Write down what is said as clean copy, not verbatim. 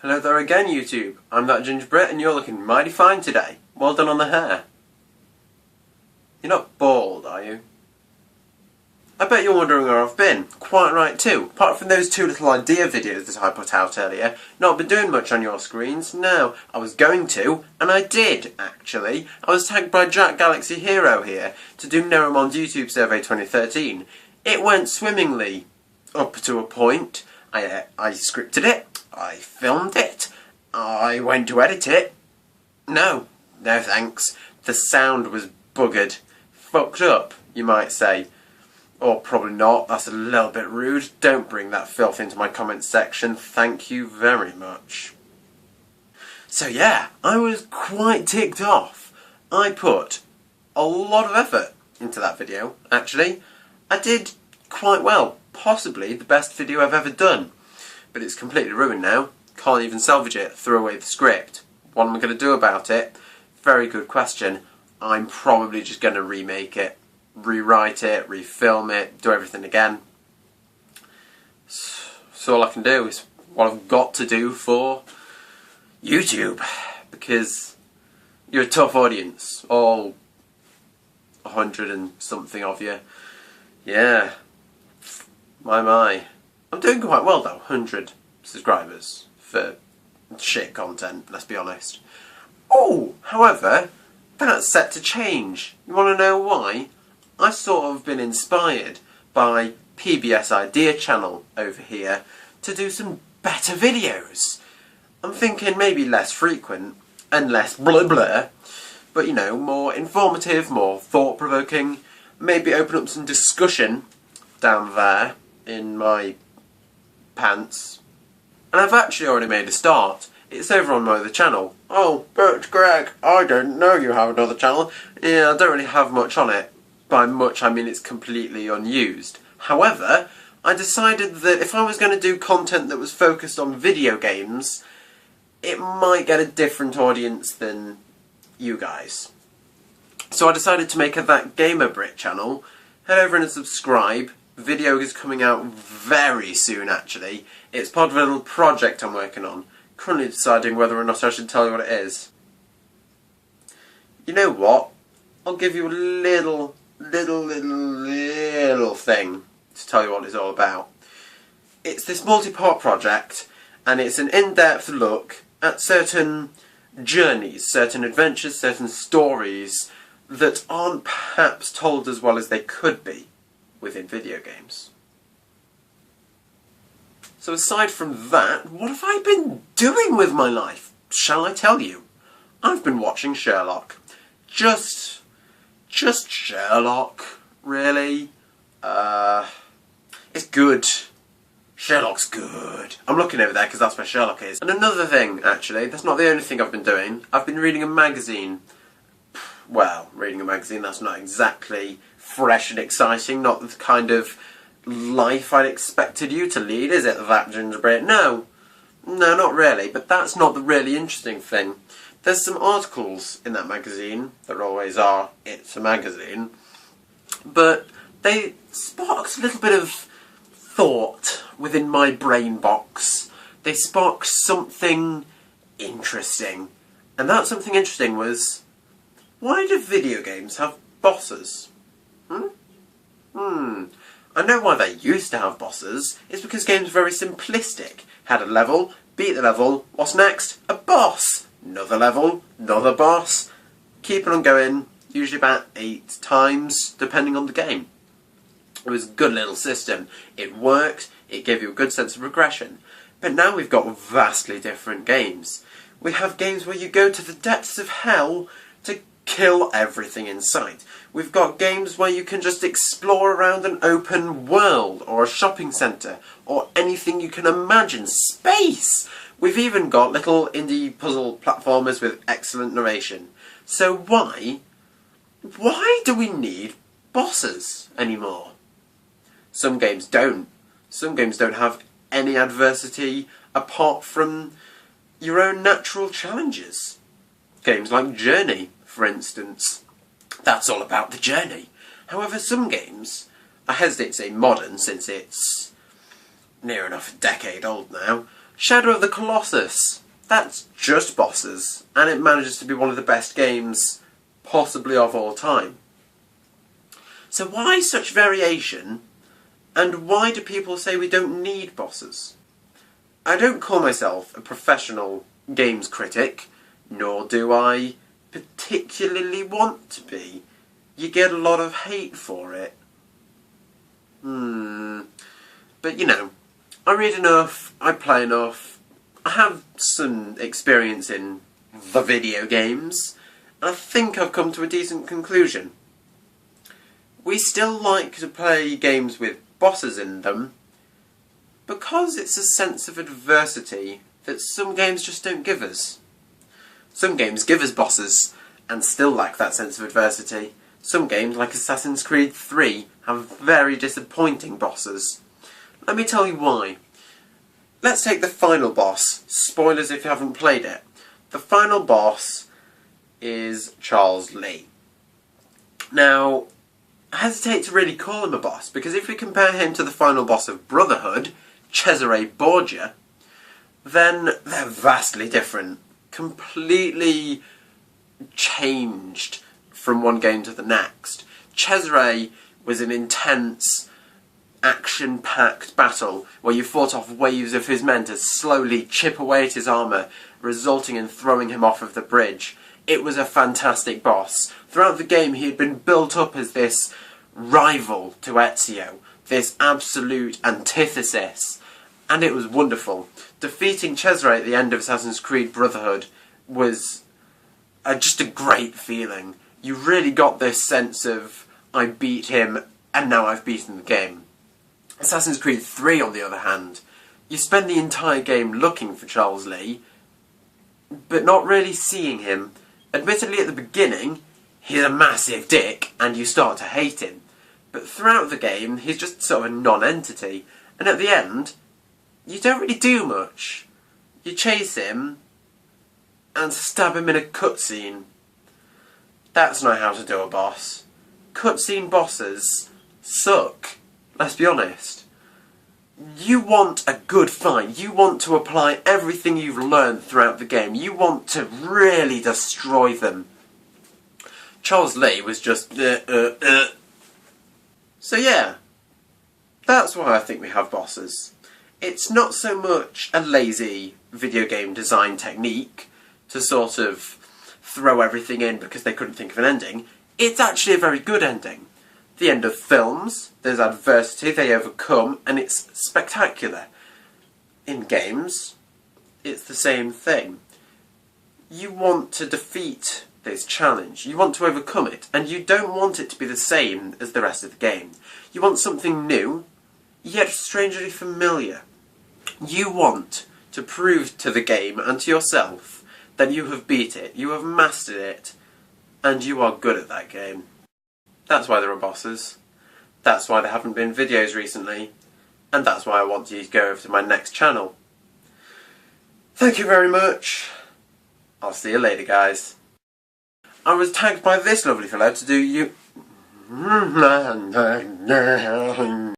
Hello there again, YouTube. I'm that Ginger Brit and you're looking mighty fine today. Well done on the hair. You're not bald, are you? I bet you're wondering where I've been. Quite right too. Apart from those 2 little idea videos that I put out earlier, not been doing much on your screens. No, I was going to, and I did, actually. I was tagged by Jack Galaxy Hero here to do Neromon's YouTube Survey 2013. It went swimmingly. Up to a point. I scripted it. I filmed it. I went to edit it. No thanks. The sound was buggered. Fucked up, you might say. Or probably not, that's a little bit rude. Don't bring that filth into my comments section, thank you very much. So yeah, I was quite ticked off. I put a lot of effort into that video, actually. I did quite well, possibly the best video I've ever done. But it's completely ruined now. Can't even salvage it, threw away the script. What am I going to do about it? Very good question. I'm probably just going to remake it, rewrite it, refilm it, do everything again. So all I can do is what I've got to do for YouTube, because you're a tough audience, all 100 and something of you. Yeah, my. I'm doing quite well though, 100 subscribers for shit content, let's be honest. Oh, however, that's set to change. You want to know why? I've sort of been inspired by PBS Idea Channel over here to do some better videos. I'm thinking maybe less frequent and less blah blah, but you know, more informative, more thought-provoking, maybe open up some discussion down there in my pants. And I've actually already made a start. It's over on my other channel. Oh, but Greg, I didn't know you have another channel. Yeah, I don't really have much on it. By much, I mean it's completely unused. However, I decided that if I was going to do content that was focused on video games, it might get a different audience than you guys. So I decided to make a That Gamer Brit channel. Head over and subscribe. Video is coming out very soon, actually. It's part of a little project I'm working on. Currently deciding whether or not I should tell you what it is. You know what? I'll give you a little thing to tell you what it's all about. It's this multi-part project, and it's an in-depth look at certain journeys, certain adventures, certain stories that aren't perhaps told as well as they could be within video games. So aside from that, what have I been doing with my life? Shall I tell you? I've been watching Sherlock. Just Sherlock, really. It's good. Sherlock's good. I'm looking over there because that's where Sherlock is. And another thing, actually, that's not the only thing I've been doing. I've been reading a magazine. Well, reading a magazine, that's not exactly fresh and exciting, not the kind of life I'd expected you to lead, is it, that Ginger Brit? No, not really, but that's not the really interesting thing. There's some articles in that magazine, there always are, it's a magazine, but they sparked a little bit of thought within my brain box. They sparked something interesting, and that something interesting was, why do video games have bosses? I know why they used to have bosses. It's because games were very simplistic. Had a level, beat the level, what's next? A boss! Another level, another boss. Keep on going, usually about 8 times, depending on the game. It was a good little system. It worked, it gave you a good sense of progression. But now we've got vastly different games. We have games where you go to the depths of hell to kill everything in sight. We've got games where you can just explore around an open world, or a shopping centre, or anything you can imagine. Space! We've even got little indie puzzle platformers with excellent narration. So why do we need bosses anymore? Some games don't. Some games don't have any adversity apart from your own natural challenges. Games like Journey, for instance. That's all about the journey. However, some games, I hesitate to say modern since it's near enough a decade old now, Shadow of the Colossus, that's just bosses, and it manages to be one of the best games possibly of all time. So why such variation, and why do people say we don't need bosses? I don't call myself a professional games critic, nor do I particularly want to be. You get a lot of hate for it. But you know, I read enough, I play enough, I have some experience in the video games, and I think I've come to a decent conclusion. We still like to play games with bosses in them because it's a sense of adversity that some games just don't give us. Some games give us bosses and still lack that sense of adversity. Some games, like Assassin's Creed 3, have very disappointing bosses. Let me tell you why. Let's take the final boss. Spoilers if you haven't played it. The final boss is Charles Lee. Now, I hesitate to really call him a boss, because if we compare him to the final boss of Brotherhood, Cesare Borgia, then they're vastly different. Completely changed from one game to the next. Cesare was an intense, action-packed battle where you fought off waves of his men to slowly chip away at his armour, resulting in throwing him off of the bridge. It was a fantastic boss. Throughout the game he had been built up as this rival to Ezio, this absolute antithesis, and it was wonderful. Defeating Cesare at the end of Assassin's Creed Brotherhood was just a great feeling. You really got this sense of, I beat him and now I've beaten the game. Assassin's Creed 3, on the other hand, you spend the entire game looking for Charles Lee, but not really seeing him. Admittedly, at the beginning, he's a massive dick, and you start to hate him. But throughout the game, he's just sort of a non-entity. And at the end, you don't really do much. You chase him, and stab him in a cutscene. That's not how to do a boss. Cutscene bosses suck, let's be honest. You want a good fight. You want to apply everything you've learned throughout the game. You want to really destroy them. Charles Lee was just So yeah, that's why I think we have bosses. It's not so much a lazy video game design technique to sort of throw everything in because they couldn't think of an ending. It's actually a very good ending. The end of films, there's adversity they overcome, and it's spectacular. In games, it's the same thing. You want to defeat this challenge, you want to overcome it, and you don't want it to be the same as the rest of the game. You want something new, yet strangely familiar. You want to prove to the game and to yourself that you have beat it, you have mastered it, and you are good at that game. That's why there are bosses. That's why there haven't been videos recently. And that's why I want you to go over to my next channel. Thank you very much. I'll see you later, guys. I was tagged by this lovely fellow to do you...